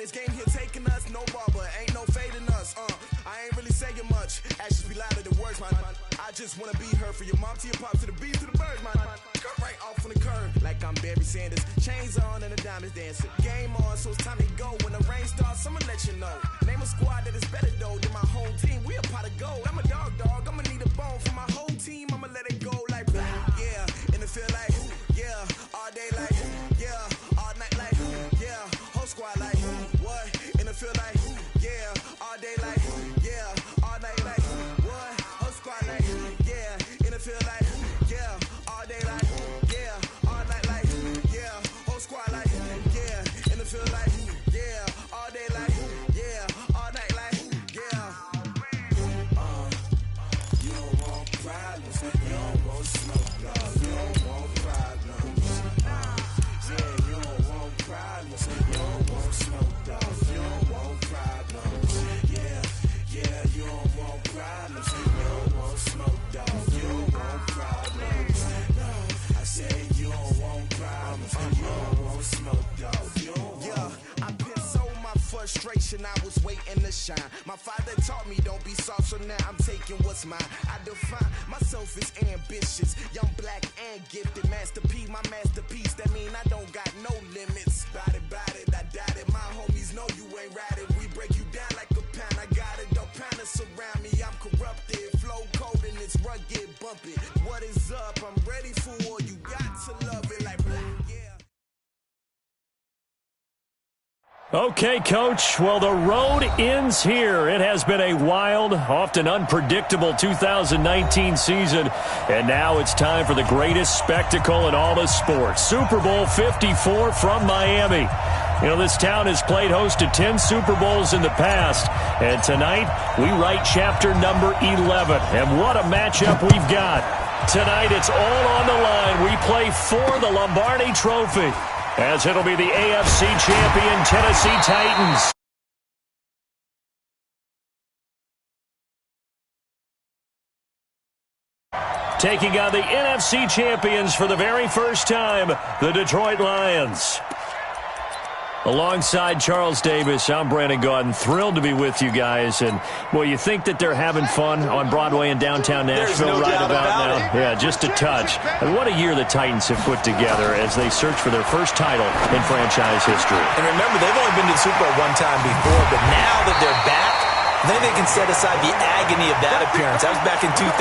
This game here taking us, no barber, ain't no fading us. I ain't really saying much. Actions be louder than words, man. I just wanna be heard for your mom to your pop to the beat to the birds, man. Cut right off on the curb, like I'm Barry Sanders. Chains on and the diamonds dancing. Game on, so it's time to go. When the rain starts, I'ma let you know. Name a squad that is better though than my whole team. We a pot of gold. I'm a dog. I'ma need a bone for my whole team. I'ma let it go like yeah. And it feel like yeah. All day like yeah. All night like yeah. Whole squad like what? And it feel like yeah. All day like yeah. All night like what? Whole squad like yeah. And it feel like yeah. All day like yeah. All night like yeah. Whole squad like yeah. And it feel like yeah. All day like yeah. All night like yeah. You don't want problems. You don't want smoke, dog. You don't want problems. Yeah, you don't want problems. You don't want smoke, dog. You don't want problems. Yeah, you don't want problems. You don't want smoke, dog. You don't want problems. No, I said you don't want problems. You don't want smoke, dog. You don't want. I put so my frustration, I was waiting to shine. My father taught me don't be soft, so now I'm taking what's mine. I define myself as ambitious, young, black, and gifted. Master P, my masterpiece. That mean I don't got no limits. Bout it, I doubt it. My homies know you ain't ride it. We break you down like a pound. I got it, don't pound it surround me. I'm corrupted, flow cold and it's rugged, bump it. What is up? I'm ready for war. You got to love it like yeah. Okay, Coach. Well, the road ends here. It has been a wild, often unpredictable 2019 season, and now it's time for the greatest spectacle in all of sports. Super Bowl 54 from Miami. You know, this town has played host to 10 Super Bowls in the past, and tonight we write chapter number 11. And what a matchup we've got. Tonight it's all on the line. We play for the Lombardi Trophy, as it'll be the AFC champion Tennessee Titans. Taking on the NFC champions for the very first time, the Detroit Lions. Alongside Charles Davis, I'm Brandon Gaudin. Thrilled to be with you guys. And, boy, you think that they're having fun on Broadway in downtown Nashville right about now? Yeah, just a touch. And what a year the Titans have put together as they search for their first title in franchise history. And remember, they've only been to the Super Bowl one time before, but now that they're back, I think they can set aside the agony of that appearance. That was back in 2000.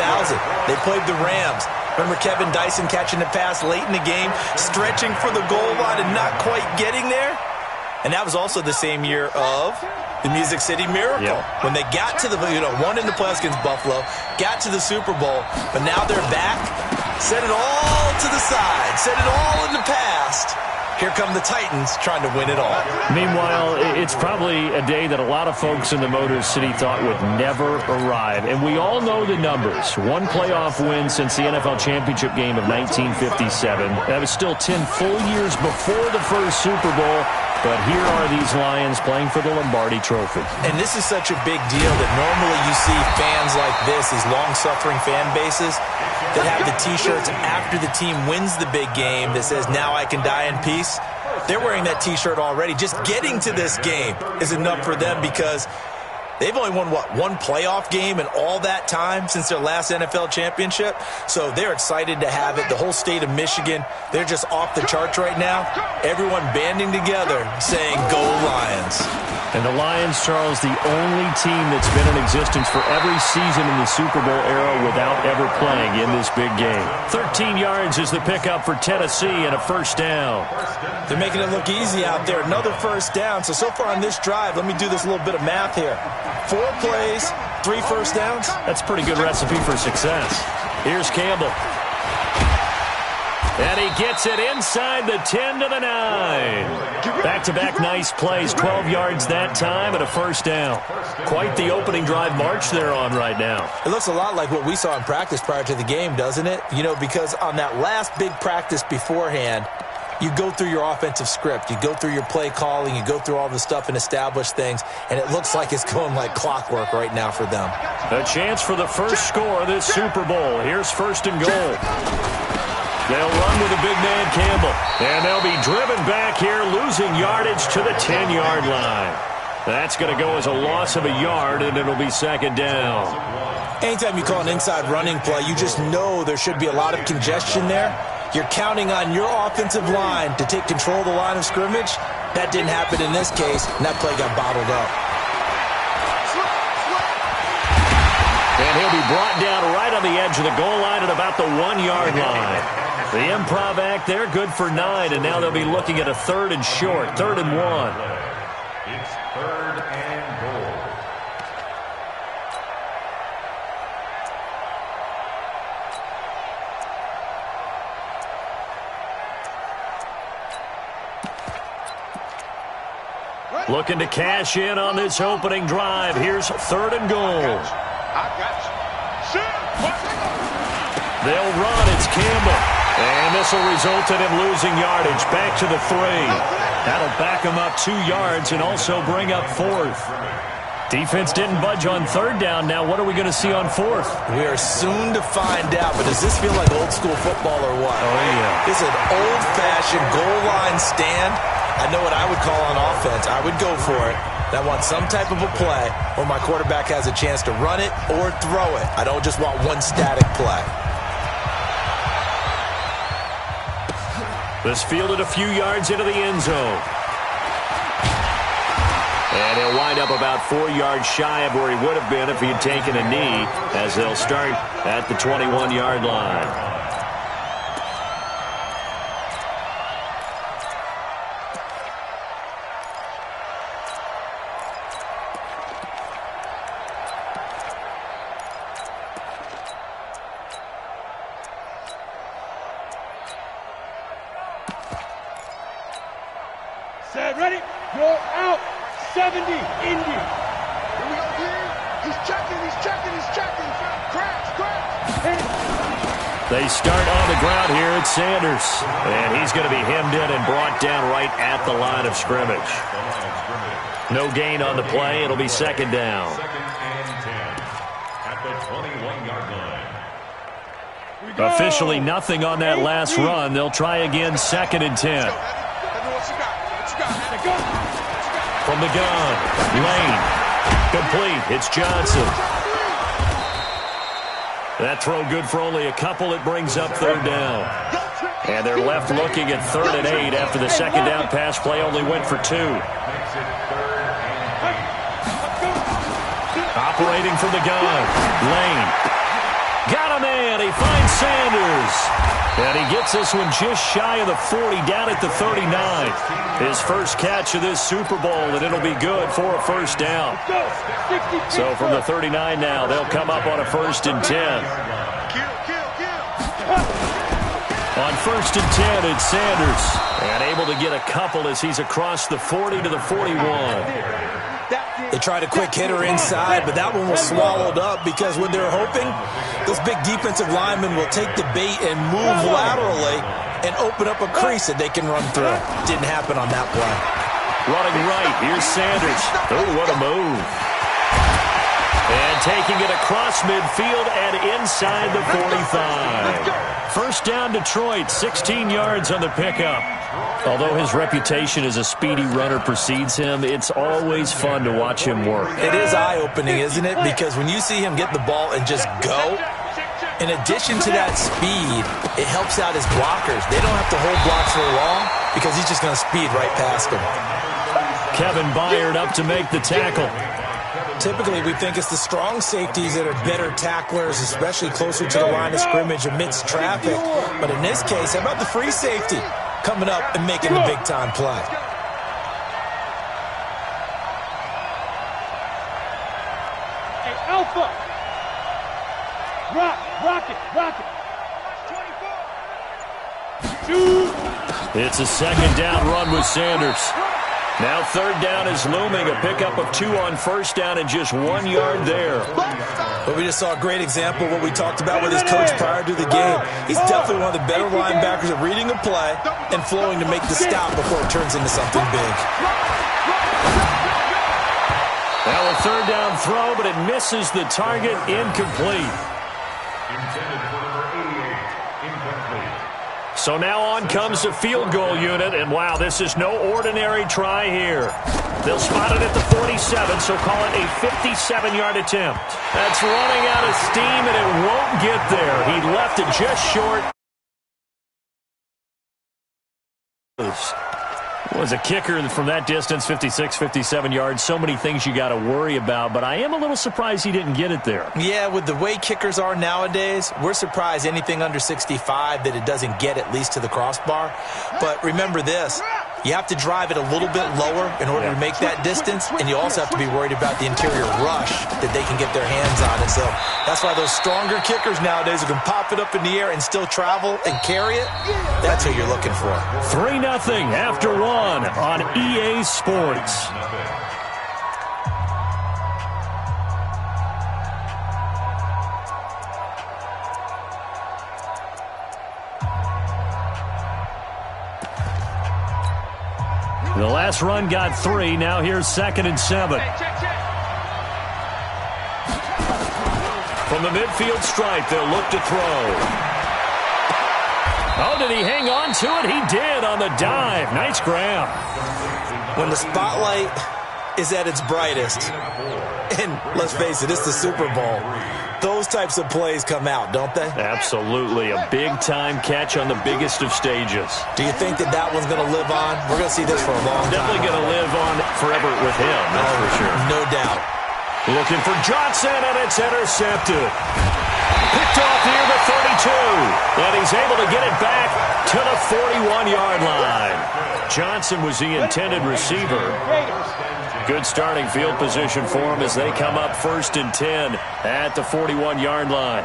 They played the Rams. Remember Kevin Dyson catching the pass late in the game, stretching for the goal line and not quite getting there? And that was also the same year of the Music City Miracle. Yep. When they got to the, won in the playoffs against Buffalo, got to the Super Bowl, but now they're back. Set it all to the side. Set it all in the past. Here come the Titans trying to win it all. Meanwhile, it's probably a day that a lot of folks in the Motor City thought would never arrive. And we all know the numbers. One playoff win since the NFL championship game of 1957. That was still 10 full years before the first Super Bowl. But here are these Lions playing for the Lombardi Trophy. And this is such a big deal that normally you see fans like this, these long-suffering fan bases, that have the T-shirts after the team wins the big game that says, "Now I can die in peace." They're wearing that T-shirt already. Just getting to this game is enough for them because they've only won, one playoff game in all that time since their last NFL championship. So they're excited to have it. The whole state of Michigan, they're just off the charts right now. Everyone banding together saying, "Go Lions." And the Lions, Charles, the only team that's been in existence for every season in the Super Bowl era without ever playing in this big game. 13 yards is the pickup for Tennessee and a first down. They're making it look easy out there. Another first down. So far on this drive, let me do this little bit of math here. 4 plays, 3 first downs. That's a pretty good recipe for success. Here's Campbell. And he gets it inside the 10 to the 9. Back-to-back nice plays, 12 yards that time and a first down. Quite the opening drive march they're on right now. It looks a lot like what we saw in practice prior to the game, doesn't it? You know, because on that last big practice beforehand, you go through your offensive script. You go through your play calling. You go through all the stuff and establish things. And it looks like it's going like clockwork right now for them. A chance for the first score of this Super Bowl. Here's first and goal. They'll run with a big man, Campbell. And they'll be driven back here, losing yardage to the 10-yard line. That's going to go as a loss of a yard, and it'll be second down. Anytime you call an inside running play, you just know there should be a lot of congestion there. You're counting on your offensive line to take control of the line of scrimmage. That didn't happen in this case, and that play got bottled up. And he'll be brought down right on the edge of the goal line at about the 1-yard line. The improv act there, good for 9, and now they'll be looking at a 3rd and short, 3rd and 1. It's 3rd and goal. Looking to cash in on this opening drive. Here's 3rd and goal. They'll run. It's Campbell. And this will result in him losing yardage. Back to the 3. That'll back him up 2 yards and also bring up 4th. Defense didn't budge on 3rd down. Now what are we going to see on 4th? We are soon to find out, but does this feel like old school football or what? Oh, yeah. This is an old-fashioned goal line stand. I know what I would call on offense. I would go for it. I want some type of a play where my quarterback has a chance to run it or throw it. I don't just want one static play. This fielded a few yards into the end zone. And he'll wind up about 4 yards shy of where he would have been if he had taken a knee, as they'll start at the 21-yard line. Set, ready, go out, 70, Indy. Here we go, here. He's checking. Cracks. They start on the ground here at Sanders. And he's going to be hemmed in and brought down right at the line of scrimmage. No gain on the play. It'll be second down. 2nd and 10 at the 21-yard line. Officially nothing on that last run. They'll try again, 2nd and 10. From the gun, Lane. Complete. It's Johnson. That throw good for only a couple. It brings up 3rd down. And they're left looking at 3rd and 8 after the second down pass play only went for 2. Operating from the gun, Lane. Got a man. He finds Sanders. And he gets this one just shy of the 40, down at the 39. His first catch of this Super Bowl, and it'll be good for a first down. So from the 39 now, they'll come up on a 1st and 10. On 1st and 10, it's Sanders. And able to get a couple as he's across the 40 to the 41. They tried a quick hitter inside, but that one was swallowed up because what they're hoping, those big defensive linemen will take the bait and move laterally and open up a crease that they can run through. Didn't happen on that play. Running right, here's Sanders. Oh, what a move. And taking it across midfield and inside the 45. First down, Detroit, 16 yards on the pickup. Although his reputation as a speedy runner precedes him, it's always fun to watch him work. It is eye-opening, isn't it? Because when you see him get the ball and just go, in addition to that speed, it helps out his blockers. They don't have to hold blocks for long because he's just going to speed right past them. Kevin Byard up to make the tackle. Typically, we think it's the strong safeties that are better tacklers, especially closer to the line of scrimmage amidst traffic. But in this case, how about the free safety coming up and making the big-time play? Hey, Alpha. Rock it. It's a second down run with Sanders. Now 3rd down is looming. A pickup of 2 on 1st down and just 1 yard there. But we just saw a great example of what we talked about with his coach prior to the game. He's definitely one of the better linebackers at reading a play and flowing to make the stop before it turns into something big. Well, a 3rd down throw, but it misses the target. Incomplete. Intended for number 88, incomplete. So now on comes the field goal unit, and wow, this is no ordinary try here. They'll spot it at the 47, so call it a 57-yard attempt. That's running out of steam, and it won't get there. He left it just short. Was a kicker from that distance, 56, 57 yards. So many things you got to worry about, but I am a little surprised he didn't get it there. Yeah, with the way kickers are nowadays, we're surprised anything under 65 that it doesn't get at least to the crossbar. But remember this, you have to drive it a little bit lower in order to make that distance, and you also have to be worried about the interior rush that they can get their hands on it. So that's why those stronger kickers nowadays who can pop it up in the air and still travel and carry it, that's who you're looking for. 3-0 after one on EA Sports. The last run got 3. Now here's 2nd and 7. From the midfield stripe, they'll look to throw. Oh, did he hang on to it? He did on the dive. Nice grab. When the spotlight is at its brightest, and let's face it, it's the Super Bowl, those types of plays come out, don't they? Absolutely. A big-time catch on the biggest of stages. Do you think that that one's going to live on? We're going to see this for a long time. Definitely going to live on forever with him, that's for sure. No doubt. Looking for Johnson, and it's intercepted. Picked off near the 32, and he's able to get it back to the 41-yard line. Johnson was the intended receiver. Good starting field position for him as they come up 1st and 10 at the 41-yard line.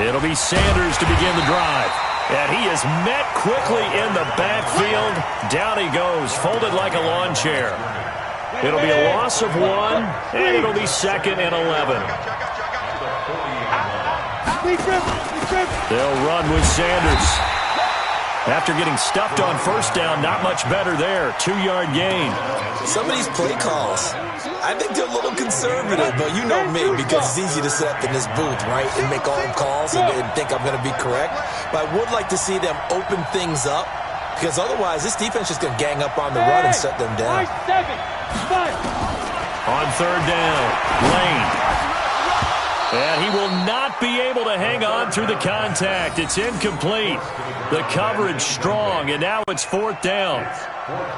It'll be Sanders to begin the drive. And he is met quickly in the backfield. Down he goes, folded like a lawn chair. It'll be a loss of 1, and it'll be 2nd and 11. They'll run with Sanders. After getting stuffed on 1st down, not much better there. 2-yard gain. Some of these play calls, I think they're a little conservative, but you know me, because it's easy to sit up in this booth, right, and make all the calls and think I'm going to be correct. But I would like to see them open things up, because otherwise this defense is going to gang up on the run and shut them down. On 3rd down, Lane. And he will not be able to hang on through the contact. It's incomplete. The coverage strong, and now it's 4th down.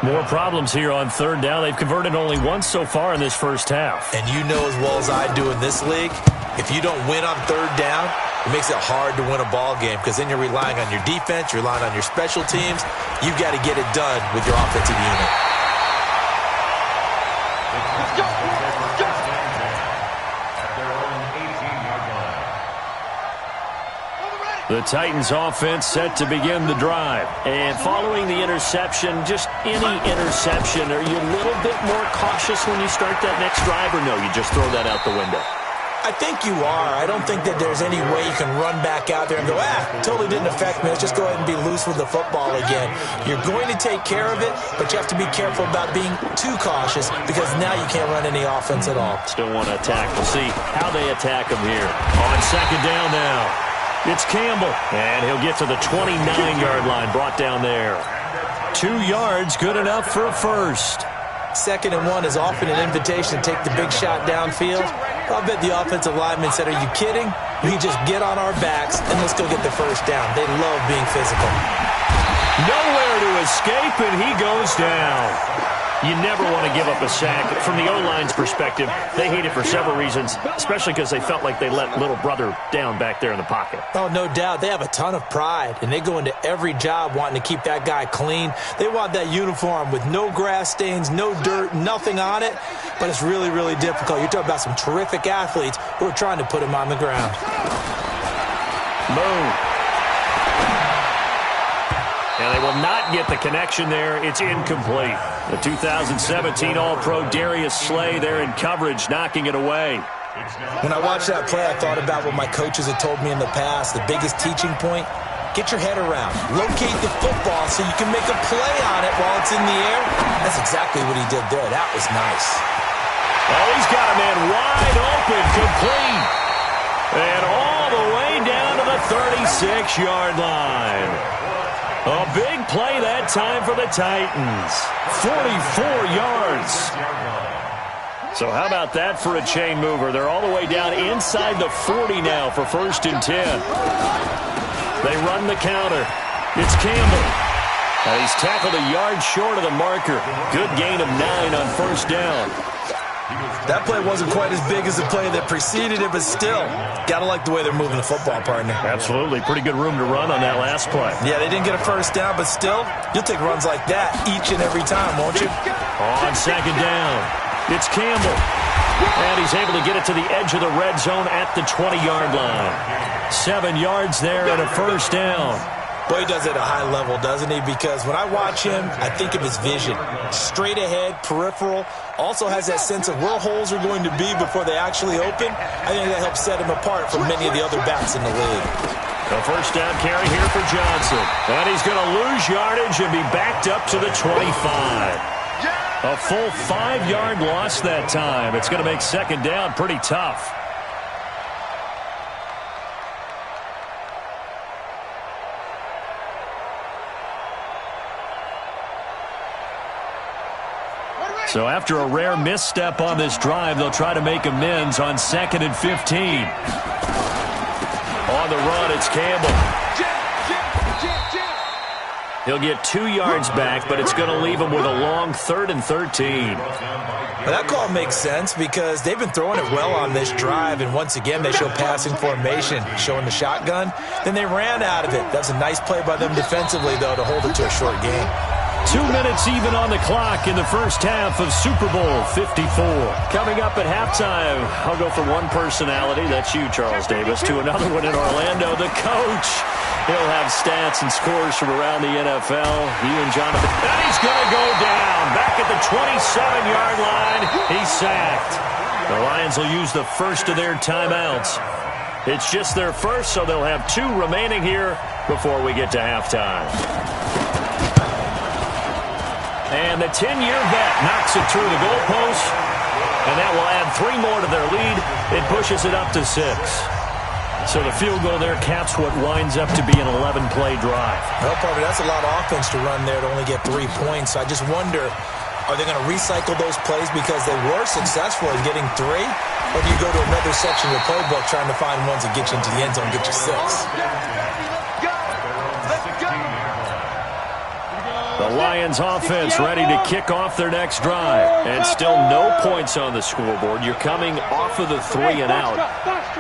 More problems here on 3rd down. They've converted only once so far in this first half. And you know as well as I do in this league, if you don't win on 3rd down, it makes it hard to win a ball game, because then you're relying on your defense, you're relying on your special teams. You've got to get it done with your offensive unit. The Titans offense set to begin the drive. And following the interception, just any interception, are you a little bit more cautious when you start that next drive, or no, you just throw that out the window? I think you are. I don't think that there's any way you can run back out there and go, totally didn't affect me. Let's just go ahead and be loose with the football again. You're going to take care of it, but you have to be careful about being too cautious, because now you can't run any offense at all. Still want to attack. We'll see how they attack him here. On 2nd down now. It's Campbell, and he'll get to the 29-yard line, brought down there. 2 yards, good enough for a first. 2nd and 1 is often an invitation to take the big shot downfield. I'll bet the offensive lineman said, are you kidding? We just get on our backs, and let's go get the first down. They love being physical. Nowhere to escape, and he goes down. You never want to give up a sack. From the O-line's perspective, they hate it for several reasons, especially because they felt like they let little brother down back there in the pocket. Oh, no doubt. They have a ton of pride, and they go into every job wanting to keep that guy clean. They want that uniform with no grass stains, no dirt, nothing on it, but it's really, really difficult. You're talking about some terrific athletes who are trying to put him on the ground. Boom. And they will not get the connection there. It's incomplete. The 2017 All-Pro Darius Slay there in coverage, knocking it away. When I watched that play, I thought about what my coaches had told me in the past. The biggest teaching point, get your head around. Locate the football so you can make a play on it while it's in the air. That's exactly what he did there. That was nice. Oh, he's got a man wide open, complete. And all the way down to the 36-yard line. A big play that time for the Titans. 44 yards. So how about that for a chain mover? They're all the way down inside the 40 now for 1st and 10. They run the counter. It's Campbell. And he's tackled a yard short of the marker. Good gain of 9 on 1st down. That play wasn't quite as big as the play that preceded it, but still, got to like the way they're moving the football, partner. Absolutely. Pretty good room to run on that last play. Yeah, they didn't get a 1st down, but still, you'll take runs like that each and every time, won't you? On 2nd down, it's Campbell. And he's able to get it to the edge of the red zone at the 20-yard line. 7 yards there and a 1st down. Boy, he does it at a high level, doesn't he? Because when I watch him, I think of his vision. Straight ahead, peripheral. Also has that sense of where holes are going to be before they actually open. I think that helps set him apart from many of the other backs in the league. The 1st down carry here for Johnson. And he's going to lose yardage and be backed up to the 25. A full 5-yard loss that time. It's going to make 2nd down pretty tough. So after a rare misstep on this drive, they'll try to make amends on 2nd and 15. On the run, it's Campbell. He'll get 2 yards back, but it's going to leave him with a long 3rd and 13. Well, that call makes sense because they've been throwing it well on this drive, and once again they show passing formation, showing the shotgun. Then they ran out of it. That's a nice play by them defensively, though, to hold it to a short game. 2 minutes even on the clock in the 1st half of Super Bowl 54. Coming up at halftime, I'll go from one personality, that's you, Charles Davis, to another one in Orlando, the coach. He'll have stats and scores from around the NFL. He and Jonathan. And he's going to go down. Back at the 27-yard line. He's sacked. The Lions will use the first of their timeouts. It's just their first, so they'll have 2 remaining here before we get to halftime. And the 10-year vet knocks it through the goalpost. And that will add 3 more to their lead. It pushes it up to 6. So the field goal there caps what winds up to be an 11-play drive. Well, partner, that's a lot of offense to run there to only get 3 points. So I just wonder, are they going to recycle those plays because they were successful in getting 3? Or do you go to another section of the playbook trying to find ones that get you into the end zone and get you 6? The Lions offense ready to kick off their next drive. And still no points on the scoreboard. You're coming off of the 3 and out.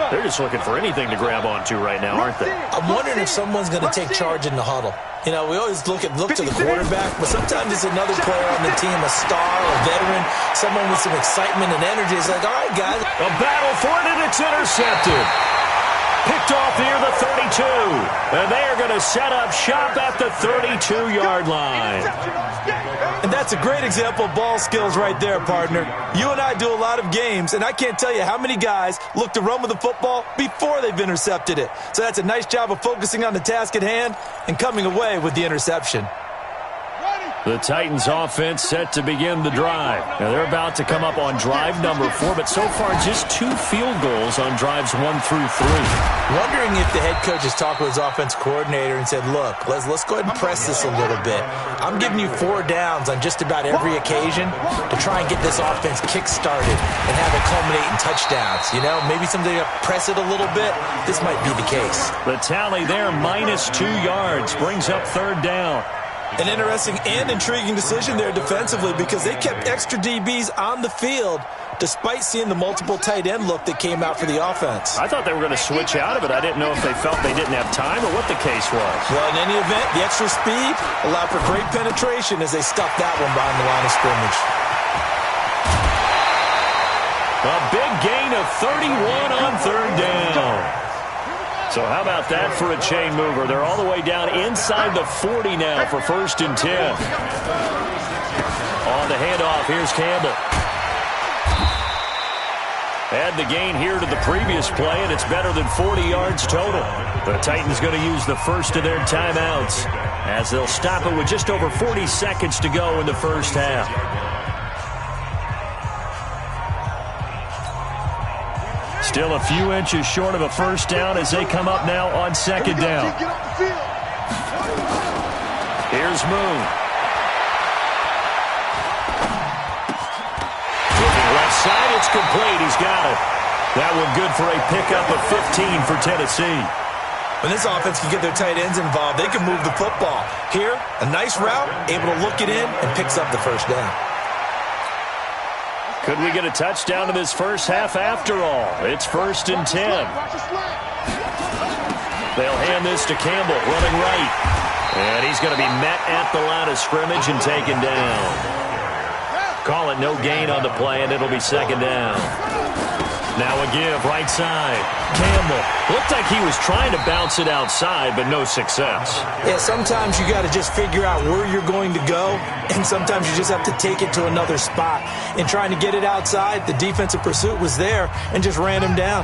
They're just looking for anything to grab onto right now, aren't they? I'm wondering if someone's going to take charge in the huddle. You know, we always look to the quarterback, but sometimes it's another player on the team, a star, a veteran, someone with some excitement and energy. It's like, all right, guys. A battle for it, and it's intercepted. Picked off here, the 32. And they are going to set up shop at the 32-yard line. And that's a great example of ball skills right there, partner. You and I do a lot of games, and I can't tell you how many guys look to run with the football before they've intercepted it. So that's a nice job of focusing on the task at hand and coming away with the interception. The Titans offense set to begin the drive. Now they're about to come up on drive number 4, but so far just 2 field goals on drives 1 through 3. Wondering if the head coach has talked with his offense coordinator and said, look, let's go ahead and press this a little bit. I'm giving you 4 downs on just about every occasion to try and get this offense kick-started and have it culminate in touchdowns. You know, maybe something to press it a little bit. This might be the case. The tally there, minus 2 yards, brings up 3rd down. An interesting and intriguing decision there defensively because they kept extra DBs on the field despite seeing the multiple tight end look that came out for the offense. I thought they were going to switch out of it. I didn't know if they felt they didn't have time or what the case was. Well, in any event, the extra speed allowed for great penetration as they stuffed that one behind the line of scrimmage. A big gain of 31 on 3rd down. So how about that for a chain mover? They're all the way down inside the 40 now for 1st and 10. On the handoff, here's Campbell. Add the gain here to the previous play, and it's better than 40 yards total. The Titans going to use the first of their timeouts as they'll stop it with just over 40 seconds to go in the 1st half. Still a few inches short of a first down as they come up now on second down. Here's Moon. Looking left side, it's complete. He's got it. That one good for a pickup of 15 for Tennessee. When this offense can get their tight ends involved, they can move the football. Here, a nice route, able to look it in, and picks up the first down. Could we get a touchdown in this first half after all? It's 1st and 10. They'll hand this to Campbell, running right. And he's going to be met at the line of scrimmage and taken down. Call it no gain on the play, and it'll be second down. Now a give, right side. Campbell. Looked like he was trying to bounce it outside, but no success. Yeah, sometimes you got to just figure out where you're going to go, and sometimes you just have to take it to another spot. In trying to get it outside, the defensive pursuit was there and just ran him down.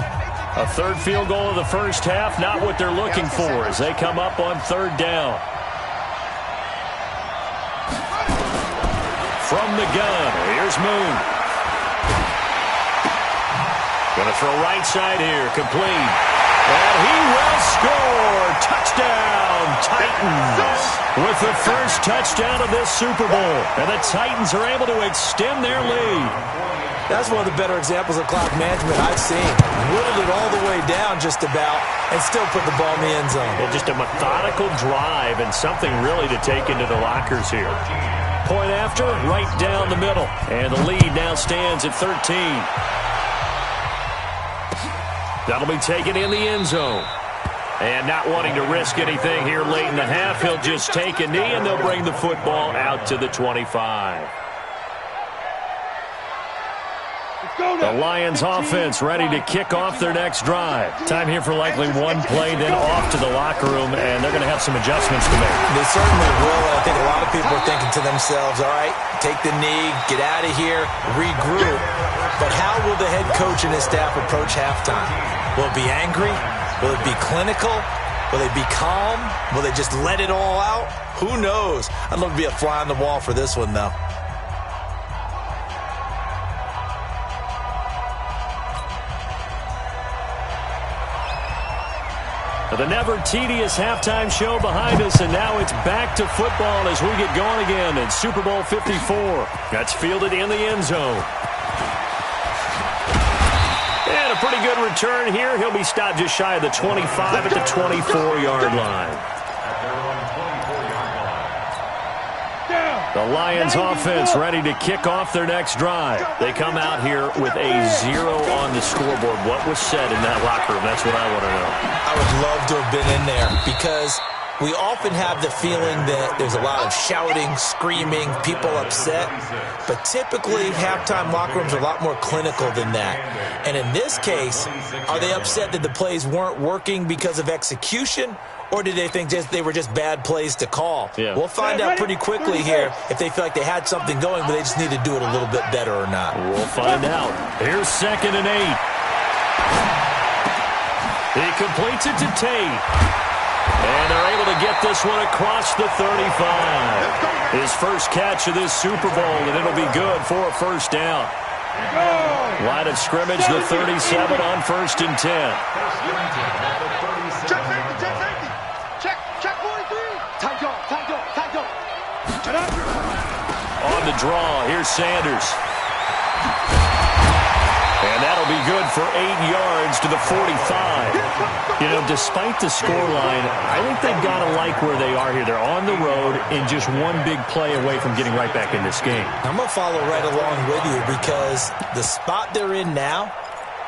A third field goal of the first half, not what they're looking for as they come up on third down. From the gun, here's Moon. Going to throw right side here, complete. And he will score. Touchdown, Titans. With the first touchdown of this Super Bowl. And the Titans are able to extend their lead. That's one of the better examples of clock management I've seen. Whittled it all the way down just about and still put the ball in the end zone. And just a methodical drive and something really to take into the lockers here. Point after, right down the middle. And the lead now stands at 13. That'll be taken in the end zone. And not wanting to risk anything here late in the half, he'll just take a knee, and they'll bring the football out to the 25. The Lions offense ready to kick off their next drive. Time here for likely one play, then off to the locker room, and they're going to have some adjustments to make. They certainly will. I think a lot of people are thinking to themselves, all right, take the knee, get out of here, regroup. But how will the head coach and his staff approach halftime? Will it be angry? Will it be clinical? Will they be calm? Will they just let it all out? Who knows? I'd love to be a fly on the wall for this one, though. The never-tedious halftime show behind us, and now it's back to football as we get going again in Super Bowl 54. That's fielded in the end zone. And a pretty good return here. He'll be stopped just shy of the 25 at the 24-yard line. The Lions offense ready to kick off their next drive. They come out here with a 0 on the scoreboard. What was said in that locker room? That's what I want to know. I would love to have been in there because we often have the feeling that there's a lot of shouting, screaming, people upset. But typically, halftime locker rooms are a lot more clinical than that. And in this case, are they upset that the plays weren't working because of execution? Or did they think they were just bad plays to call? Yeah. We'll find out pretty quickly here if they feel like they had something going, but they just need to do it a little bit better or not. We'll find out. Here's 2nd and 8. He completes it to Tate. And they're able to get this one across the 35. His first catch of this Super Bowl, and it'll be good for a first down. Line of scrimmage, the 37 on 1st and 10. On the draw, here's Sanders. And that'll be good for 8 yards to the 45. You know, despite the scoreline, I think they've got to like where they are here. They're on the road and just one big play away from getting right back in this game. I'm going to follow right along with you because the spot they're in now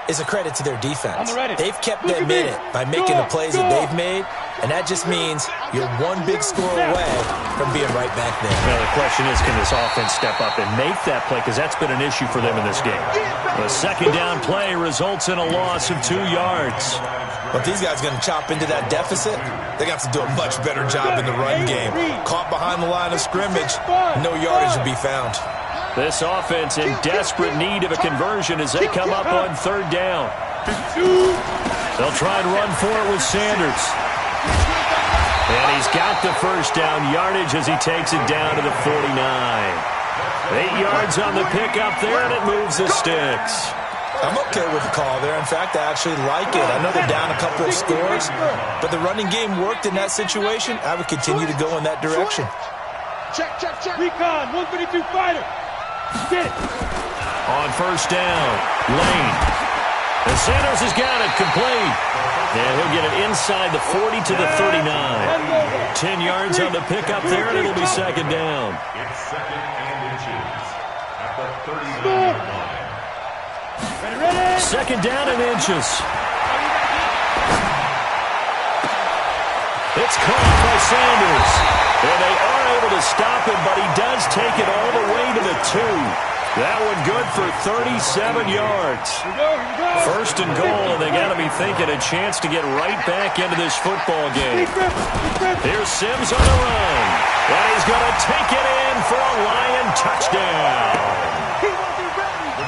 is a credit to their defense. They've kept them in it by making the plays that they've made, and that just means you're one big score away from being right back there. Now, the question is, can this offense step up and make that play? Because that's been an issue for them in this game. The second down play results in a loss of 2 yards. But these guys are going to chop into that deficit. They're going to have to do a much better job in the run game. Caught behind the line of scrimmage, no yardage will be found. This offense in desperate need of a conversion as they come up on third down. They'll try and run for it with Sanders. And he's got the first down yardage as he takes it down to the 49. 8 yards on the pickup there, and it moves the sticks. I'm okay with the call there. In fact, I actually like it. I know they're down a couple of scores, but the running game worked in that situation. I would continue to go in that direction. Check. Recon, 152 fighter. Get it. On first down, Lane. And Sanders has got it complete. And he'll get it inside the 40 to the 39. 10 yards on the pickup there, and it'll be second down. It's second and inches at the 39-yard line. Ready. Second down and inches. It's caught by Sanders. And they are able to stop him, but he does take it all the way to the 2. That one good for 37 yards. Here we go. First and goal, and they got to be thinking a chance to get right back into this football game. Here's Sims on the run. And he's going to take it in for a Lion touchdown.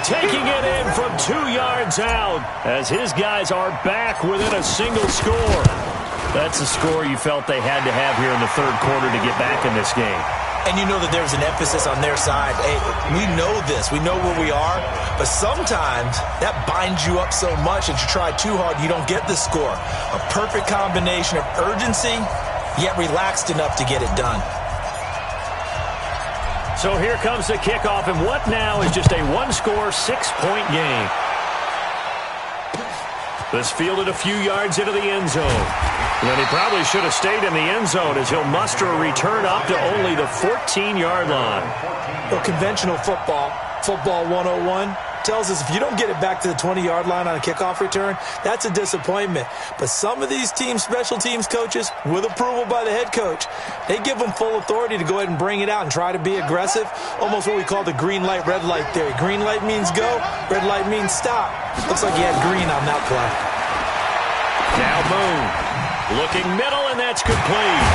Taking it in from 2 yards out as his guys are back within a single score. That's the score you felt they had to have here in the third quarter to get back in this game. And you know that there's an emphasis on their side. Hey, we know this. We know where we are. But sometimes that binds you up so much that you try too hard, you don't get the score. A perfect combination of urgency, yet relaxed enough to get it done. So here comes the kickoff, and what now is just a one-score, 6-point game. This fielded a few yards into the end zone. And he probably should have stayed in the end zone as he'll muster a return up to only the 14-yard line. Well, conventional football 101, tells us if you don't get it back to the 20-yard line on a kickoff return, that's a disappointment. But some of these teams, special teams coaches, with approval by the head coach, they give them full authority to go ahead and bring it out and try to be aggressive, almost what we call the green light, red light theory. Green light means go, red light means stop. Looks like he had green on that play. Now Moon. Looking middle, and that's complete.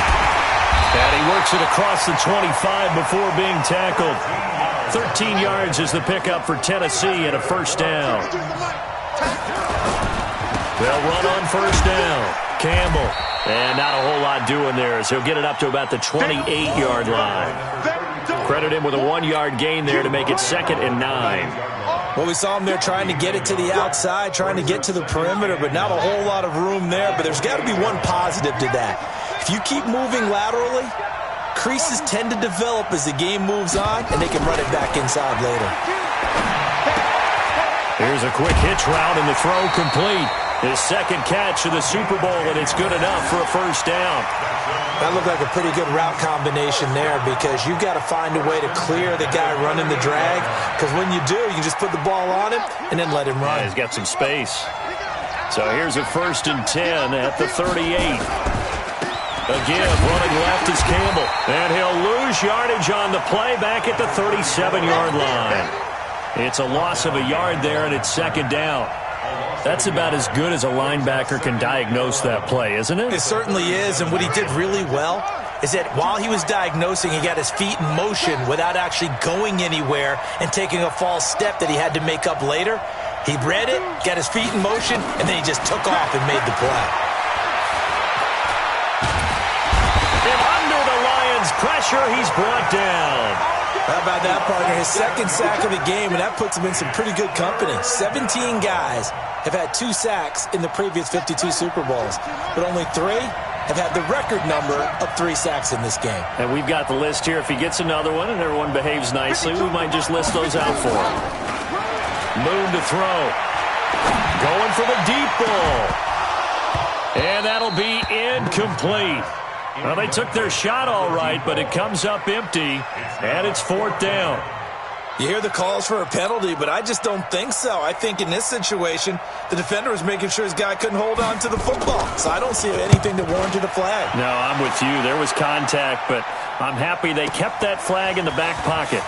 And he works it across the 25 before being tackled. 13 yards is the pickup for Tennessee and a first down. They'll run on first down. Campbell. And not a whole lot doing there as he'll get it up to about the 28-yard line. Credit him with a 1-yard gain there to make it 2nd and 9. Well, we saw him there trying to get it to the outside, trying to get to the perimeter, but not a whole lot of room there. But there's got to be one positive to that. If you keep moving laterally, creases tend to develop as the game moves on, and they can run it back inside later. Here's a quick hitch route, and the throw complete. His second catch of the Super Bowl, and it's good enough for a first down. That looked like a pretty good route combination there because you've got to find a way to clear the guy running the drag, because when you do, you just put the ball on him and then let him run. Yeah, he's got some space. So here's a 1st and 10 at the 38. Again, running left is Campbell. And he'll lose yardage on the play back at the 37-yard line. It's a loss of a yard there, and it's 2nd down. That's about as good as a linebacker can diagnose that play, isn't it? It certainly is, and what he did really well is that while he was diagnosing, he got his feet in motion without actually going anywhere and taking a false step that he had to make up later. He read it, got his feet in motion, and then he just took off and made the play. And under the Lions' pressure, he's brought down. How about that, partner? His 2nd sack of the game, and that puts him in some pretty good company. 17 guys have had 2 sacks in the previous 52 Super Bowls, but only 3 have had the record number of 3 sacks in this game. And we've got the list here. If he gets another one and everyone behaves nicely, we might just list those out for him. Moon to throw. Going for the deep ball. And that'll be incomplete. Well, they took their shot all right, but it comes up empty, and it's 4th down. You hear the calls for a penalty, but I just don't think so. I think in this situation, the defender was making sure his guy couldn't hold on to the football. So I don't see anything that warranted a flag. No, I'm with you. There was contact, but I'm happy they kept that flag in the back pocket.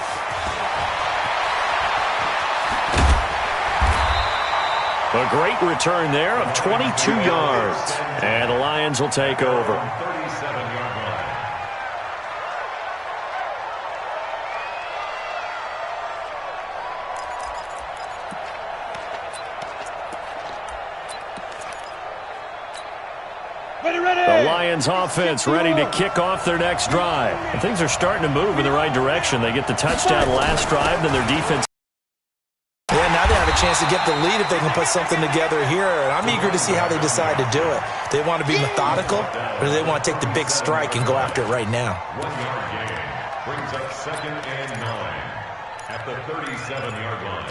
A great return there of 22 yards. And the Lions will take over. 37-yard line. The Lions offense ready to kick off their next drive. And things are starting to move in the right direction. They get the touchdown last drive, then their defense. Yeah, now they have a chance to get the lead if they can put something together here. And I'm eager to see how they decide to do it. Do they want to be methodical, or do they want to take the big strike and go after it right now? 1-yard gain brings up 2nd and 9 at the 37-yard line.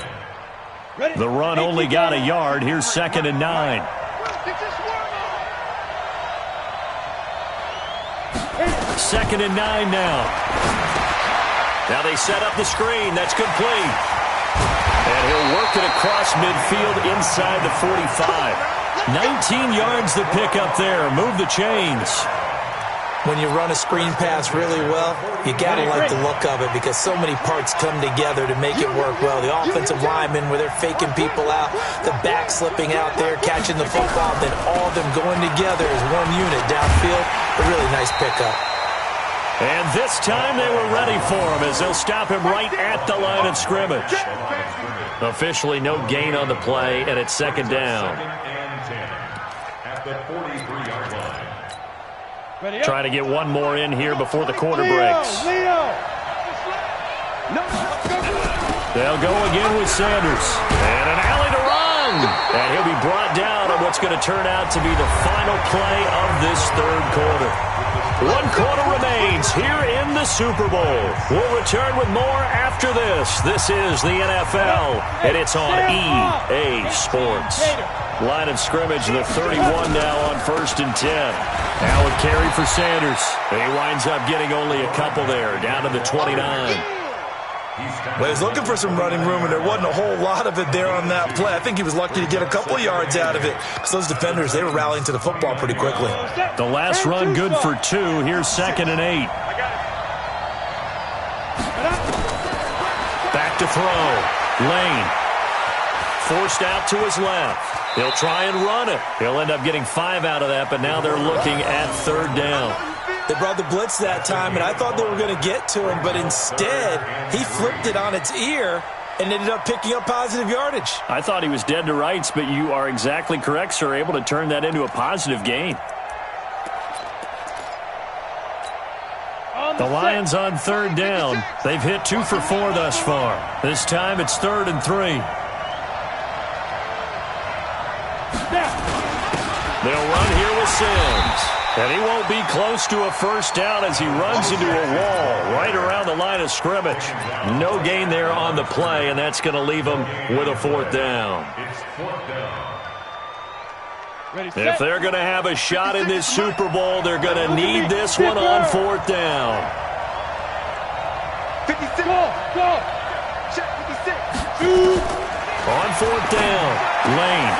The run only got a yard. Here's 2nd and 9. Second and 9 now. Now they set up the screen. That's complete. And he'll work it across midfield inside the 45. 19 yards to pick up there. Move the chains. When you run a screen pass really well, you got to like the look of it because so many parts come together to make it work well. The offensive linemen, where they're faking people out, the back slipping out there, catching the football, then all of them going together as one unit downfield. A really nice pickup. And this time they were ready for him as they'll stop him right at the line of scrimmage. Officially no gain on the play, and it's 2nd down. 2nd and 10 at the 43-yard line. Trying to get one more in here before the quarter breaks. They'll go again with Sanders. And an alley to run. And he'll be brought down on what's going to turn out to be the final play of this 3rd quarter. 1 quarter remains here in the Super Bowl. We'll return with more after this. This is the NFL, and it's on EA Sports. Line of scrimmage, the 31 now on 1st and 10. Now a carry for Sanders. He winds up getting only a couple there, down to the 29. Well, he was looking for some running room, and there wasn't a whole lot of it there on that play. I think he was lucky to get a couple yards out of it because those defenders, they were rallying to the football pretty quickly. The last run good for 2. Here's 2nd and 8. Back to throw. Lane. Forced out to his left. He'll try and run it. He'll end up getting 5 out of that, but now they're looking at 3rd down. They brought the blitz that time, and I thought they were going to get to him, but instead, he flipped it on its ear and ended up picking up positive yardage. I thought he was dead to rights, but you are exactly correct, sir, able to turn that into a positive gain. The Lions on 3rd down. They've hit 2 for 4 thus far. This time it's 3rd and 3. They'll run here with Sims. And he won't be close to a 1st down as he runs into a wall right around the line of scrimmage. No gain there on the play, and that's going to leave him with a 4th down. It's 4th down. If they're going to have a shot in this Super Bowl, they're going to need this one on 4th down. 56. Go. Check 56. On 4th down, Lane.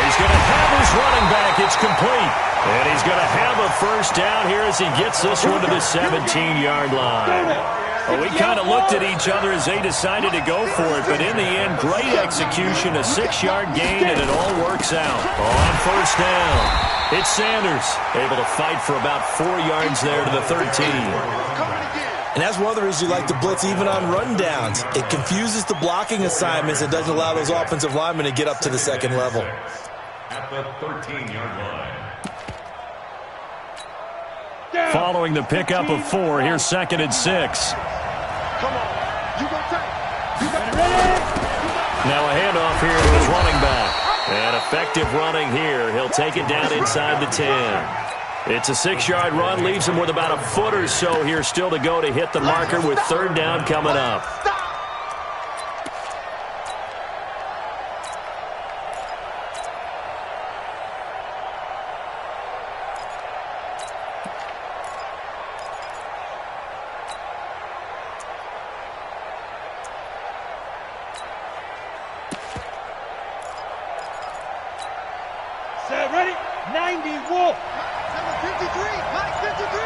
He's going to have his running back. It's complete. And he's going to have a 1st down here as he gets this one to the 17-yard line. Well, we kind of looked at each other as they decided to go for it, but in the end, great execution, a 6-yard gain, and it all works out. On 1st down, it's Sanders, able to fight for about 4 yards there to the 13. And that's one of the reasons you like to blitz even on rundowns. It confuses the blocking assignments and doesn't allow those offensive linemen to get up to the 2nd level. At the 13-yard line. Following the pickup of 4, here's 2nd and 6. Come on. You got time. You got ready. Now a handoff here to his running back. And effective running here. He'll take it down inside the 10. It's a 6-yard run, leaves him with about a foot or so here still to go to hit the marker with 3rd down coming up. Set, ready? 90, Wolf. 53, Mike 53.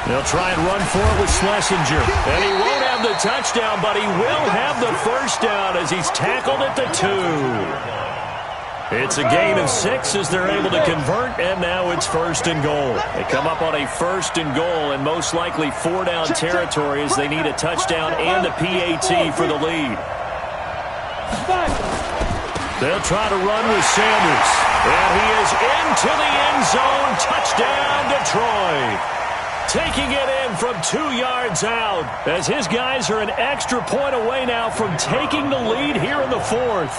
They'll try and run for it with Schlesinger. And he won't have the touchdown, but he will have the 1st down as he's tackled at the 2. It's a gain of 6 as they're able to convert, and now it's 1st and goal. They come up on a 1st and goal, and most likely 4-down territory as they need a touchdown and a PAT for the lead. They'll try to run with Sanders. And he is into the end zone. Touchdown, Detroit. taking it in from 2 yards out, as his guys are an extra point away now from taking the lead here in the fourth.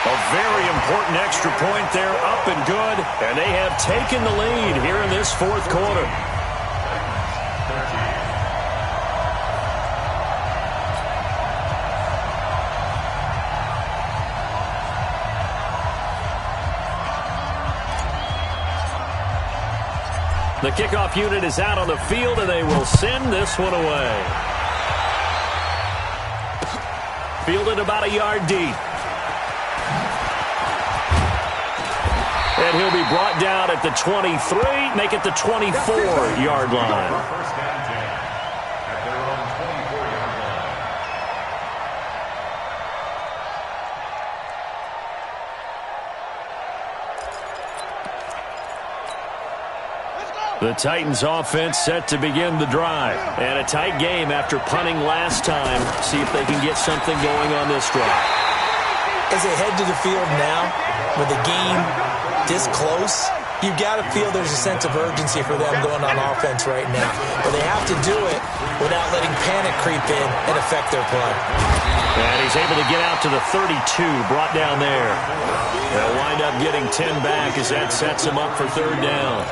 A very important extra point there, up and good, and they have taken the lead here in this fourth quarter. The kickoff unit is out on the field, and they will send this one away. Fielded about a yard deep. And he'll be brought down at the 23, make it the 24-yard line. First down 10 at their own 24-yard line. The Titans offense set to begin the drive. And a tight game after punting last time. See if they can get something going on this drive. As they head to the field now, with the game this close, you've got to feel there's a sense of urgency for them going on offense right now. But they have to do it without letting panic creep in and affect their play. And he's able to get out to the 32, brought down there. They'll wind up getting 10 back as that sets him up for third down.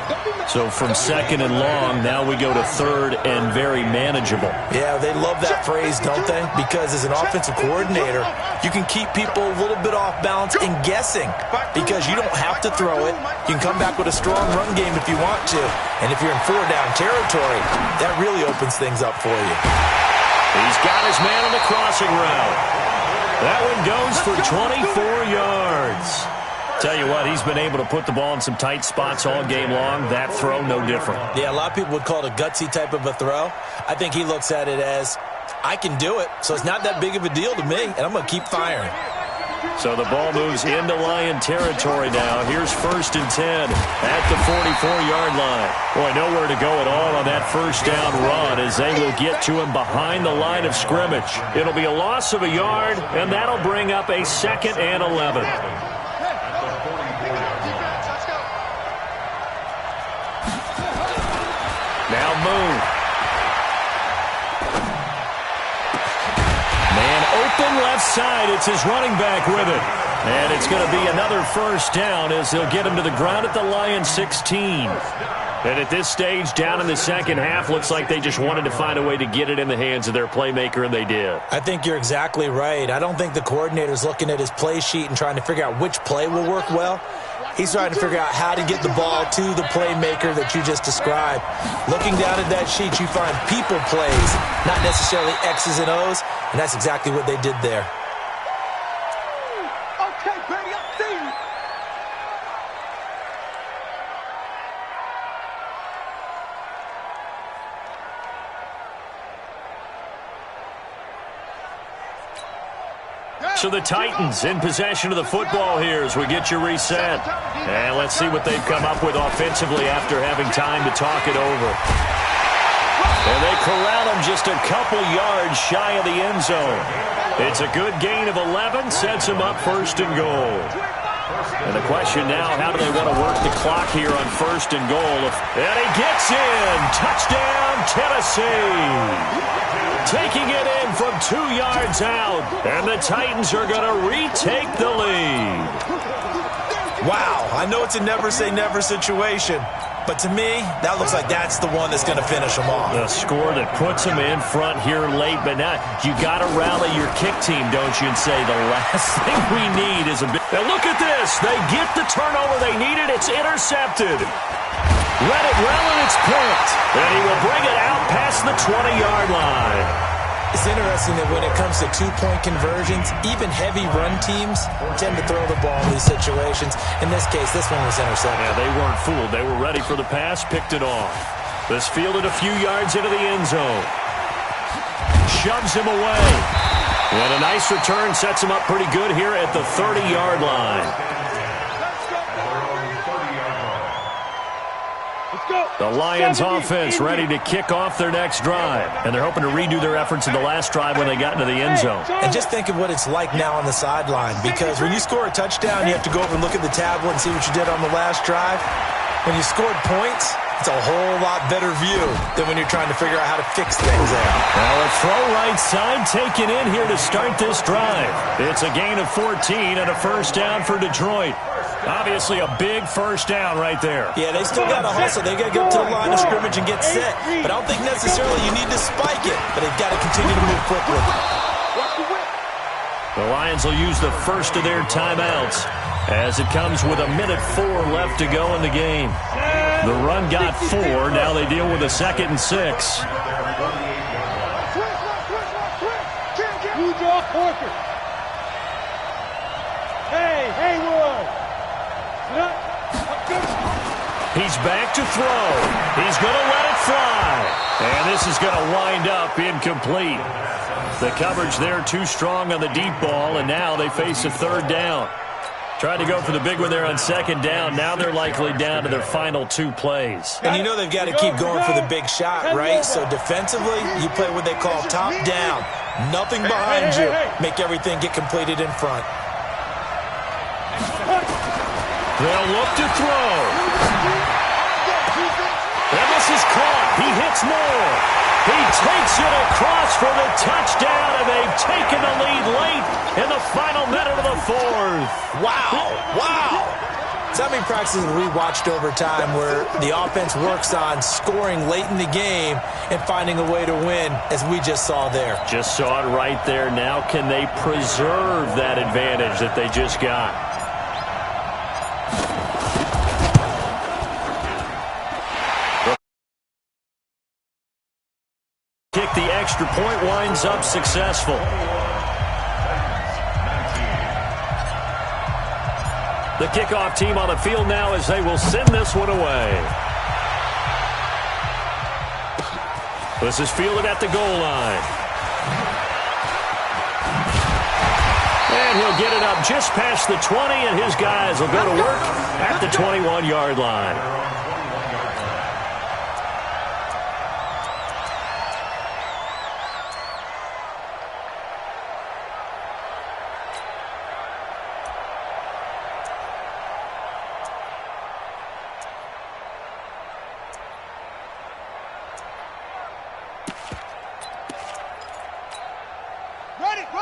So from second and long, now we go to third and very manageable. Yeah, they love that phrase, don't they? Because as an offensive coordinator, you can keep people a little bit off balance and guessing because you don't have to throw it. You can come back with a strong run game if you want to. And if you're in four-down territory, that really opens things up for you. He's got his man on the crossing route. That one goes for 24 yards. Tell you what, he's been able to put the ball in some tight spots all game long. That throw, no different. Yeah, a lot of people would call it a gutsy type of a throw. I think he looks at it as, I can do it, so it's not that big of a deal to me, and I'm going to keep firing. So the ball moves into Lion territory now. Here's first and 10 at the 44-yard line. Boy, nowhere to go at all on that first down run as they will get to him behind the line of scrimmage. It'll be a loss of a yard, and that'll bring up a second and 11. Now Moon. Man open left side. It's his running back with it. And it's going to be another first down as they'll get him to the ground at the Lions 16. And at this stage, down in the second half, looks like they just wanted to find a way to get it in the hands of their playmaker, and they did. I think you're exactly right. I don't think the coordinator's looking at his play sheet and trying to figure out which play will work well. He's trying to figure out how to get the ball to the playmaker that you just described. Looking down at that sheet, you find people plays, not necessarily X's and O's, and that's exactly what they did there. Okay, Brady, I see you. So the Titans in possession of the football here as we get you reset. And let's see what they've come up with offensively after having time to talk it over. And they corral him just a couple yards shy of the end zone. It's a good gain of 11, sets him up first and goal. And the question now, how do they want to work the clock here on first and goal? And he gets in. Touchdown, Tennessee. Taking it in from 2 yards out. And the Titans are going to retake the lead. Wow, I know it's a never-say-never situation, but to me, that looks like that's the one that's going to finish them off. The score that puts them in front here late, but now you got to rally your kick team, don't you, and say the last thing we need is a bit. Now look at this. They get the turnover they needed. It's intercepted. Let it well, and it's picked. And he will bring it out past the 20-yard line. It's interesting that when it comes to two-point conversions, even heavy run teams tend to throw the ball in these situations. In this case, this one was intercepted. Yeah, they weren't fooled. They were ready for the pass, picked it off. This fielded a few yards into the end zone. Shoves him away. And a nice return sets him up pretty good here at the 30-yard line. The Lions offense ready to kick off their next drive. And they're hoping to redo their efforts in the last drive when they got into the end zone. And just think of what it's like now on the sideline, because when you score a touchdown, you have to go over and look at the tablet and see what you did on the last drive. When you scored points, it's a whole lot better view than when you're trying to figure out how to fix things there. Well, a throw right side taken in here to start this drive. It's a gain of 14 and a first down for Detroit. Obviously a big first down right there. Yeah, they still got to hustle. They got to get up to the line of scrimmage and get set. But I don't think necessarily you need to spike it, but they've got to continue to move quickly. The Lions will use the first of their timeouts as it comes with 1:04 left to go in the game. The run got 4. Now they deal with a 2nd and 6. You draw Porter. Hey, Haywood. He's back to throw. He's going to let it fly. And this is going to wind up incomplete. The coverage there too strong on the deep ball, and now they face a 3rd down. Tried to go for the big one there on 2nd down. Now they're likely down to their final 2 plays. And you know they've got to keep going for the big shot, right? So defensively, you play what they call top down. Nothing behind you. Make everything get completed in front. They'll look to throw. And this is caught. He hits more. He takes it across for the touchdown, and they've taken the lead late in the final minute of the 4th. Wow. So many practices we watched over time where the offense works on scoring late in the game and finding a way to win, as we just saw there. Just saw it right there. Now can they preserve that advantage that they just got? Kick the extra point winds up successful. The kickoff team on the field now as they will send this one away. This is fielded at the goal line. And he'll get it up just past the 20, and his guys will go to work at the 21-yard line.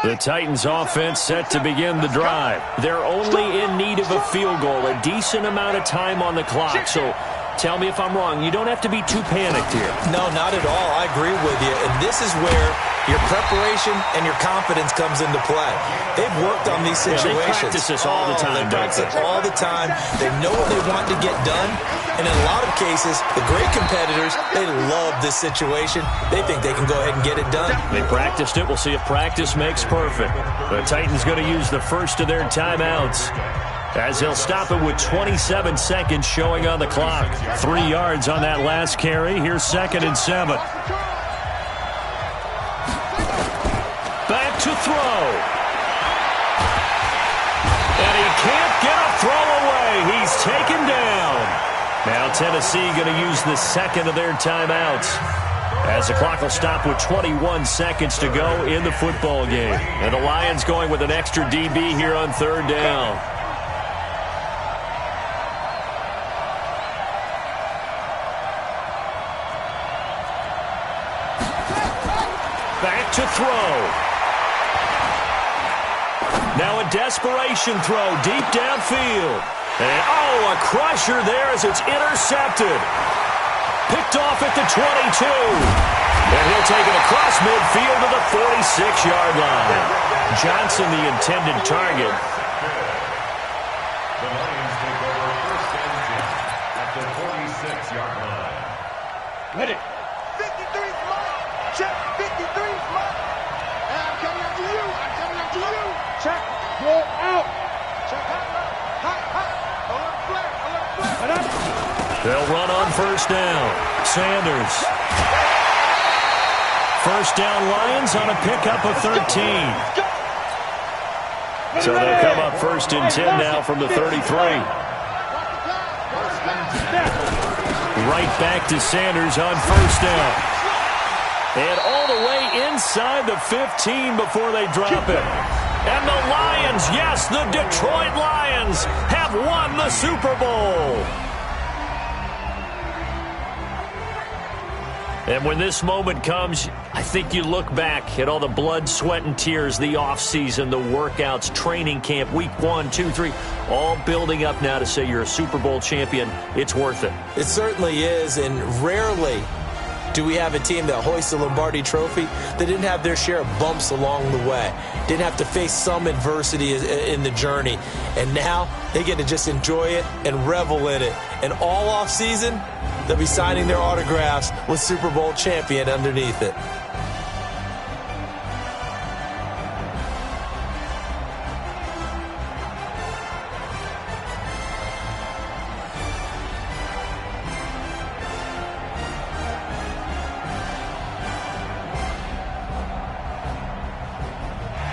The Titans offense set to begin the drive. They're only in need of a field goal, a decent amount of time on the clock. So tell me if I'm wrong. You don't have to be too panicked here. No, not at all. I agree with you. And this is where your preparation and your confidence comes into play. They've worked on these situations. Yeah, they practice this all the time. They practice it all the time. They know what they want to get done. And in a lot of cases, the great competitors, they love this situation. They think they can go ahead and get it done. They practiced it. We'll see if practice makes perfect. The Titans going to use the first of their timeouts, as he'll stop it with 27 seconds showing on the clock. 3 yards on that last carry. Here's 2nd and 7. Back to throw. And he can't get a throw away. He's taken down. Now Tennessee going to use the second of their timeouts, as the clock will stop with 21 seconds to go in the football game. And the Lions going with an extra DB here on 3rd down. Back to throw. Now a desperation throw deep downfield. And, oh, a crusher there as it's intercepted. Picked off at the 22. And he'll take it across midfield to the 46-yard line. Johnson, the intended target. The Lions take over 1st and 10 at the 46-yard line. Ready. 53 Mike. Check. 53 Mike. And I'm coming after you. I'm coming after you. Check. Go out. Check. Hot. A little flare. They'll run on 1st down. Sanders. 1st down Lions on a pickup of 13. So they'll come up 1st and 10 now from the 33. Right back to Sanders on first down. And all the way inside the 15 before they drop it. And the Lions, yes, the Detroit Lions have won the Super Bowl. And when this moment comes, I think you look back at all the blood, sweat, and tears, the offseason, the workouts, training camp, week 1, 2, 3, all building up now to say you're a Super Bowl champion. It's worth it. It certainly is, and rarely do we have a team that hoists the Lombardi Trophy that didn't have their share of bumps along the way, didn't have to face some adversity in the journey, and now they get to just enjoy it and revel in it. And all offseason, they'll be signing their autographs with Super Bowl champion underneath it.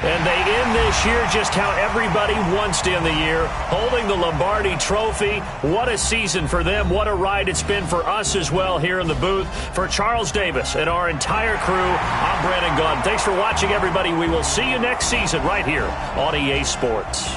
And they end this year just how everybody wants to end the year, holding the Lombardi Trophy. What a season for them. What a ride it's been for us as well here in the booth. For Charles Davis and our entire crew, I'm Brandon Gaudin. Thanks for watching, everybody. We will see you next season right here on EA Sports.